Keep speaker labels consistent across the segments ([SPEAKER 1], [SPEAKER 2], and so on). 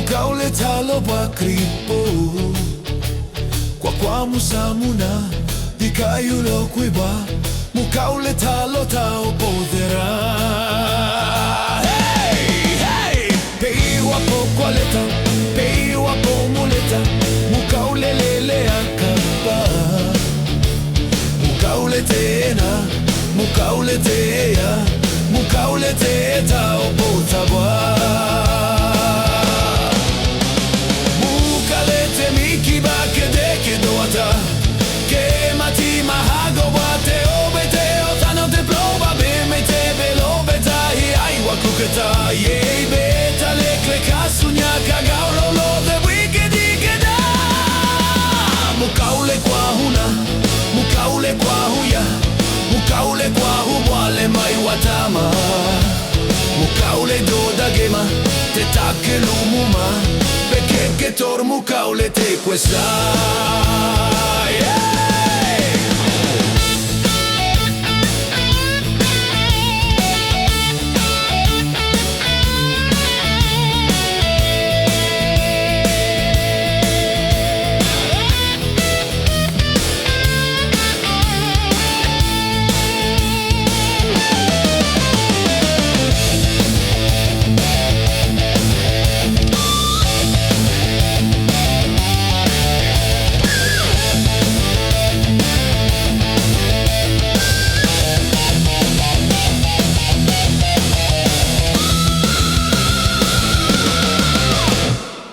[SPEAKER 1] Mukaule talo ba kripo Kwa musamuna Di kayulo kuiba Mukaule talo tao podera Hey, hey Peiwa po kwaleta Peiwa po muleta Mukaule lele akaba Mukaule tena Mukaule tea Mukaule te tao potabwa Yei beta lekle kasunya kagaulo lo de wikedi keda Mukaule kwa huna Mukaule kwa huya Mukaule kwa hubwale mai watama Mukaule doda gema Te take lumuma Pekeke tor mukaule te questa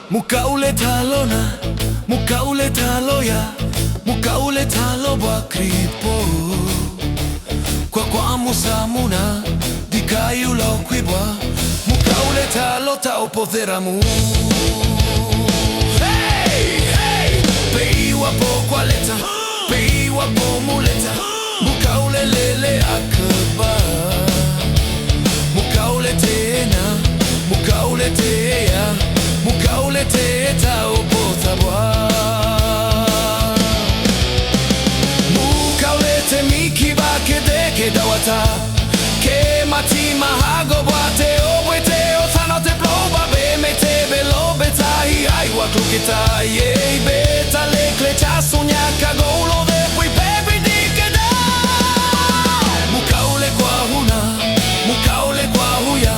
[SPEAKER 1] Mukaule talona, mukaule taloya, mukaule talo ba kripo Kwa musamuna, di kayulo kuibwa Mukaule talo tao poderamu Hey, hey, peiwa po kwaleta, peiwa po muleta Mukaule lele akaba Mukaule tena, mukaule tea Mukaule te tao potabwa Mukaule te miki ba ke dawata Ke mati mahago ba te obwe te otano te ploba Be me te belo betai aiwa klukita Yei beta lekle chasunya kagolo de pui pepi dikeda Mukaule kwa huna Mukaule kwa huya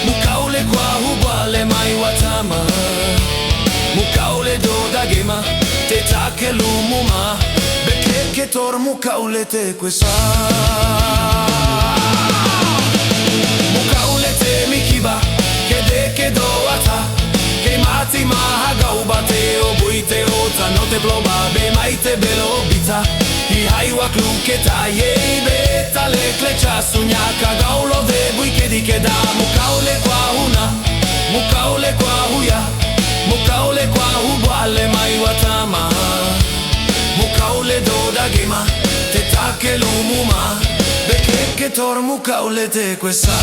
[SPEAKER 1] Mukaule kwa hubale mai watama Mukaule doda gema Te take lumuma Bekeke tor mukaule te quesa Mukaule te mikiba Ke doata Ke mati maha gauba Te obui te ota No te ploba Be mai te belo bita I haiwa kluketa Yei beta lekle chasunya Kagaulo de bui ke dikeda Mukaule kwa huna Mukaule kwa huya Mukaule kwa hubwale mai watama Mukaule doda gema Te take lumuma Bekeke tor mukaule te questa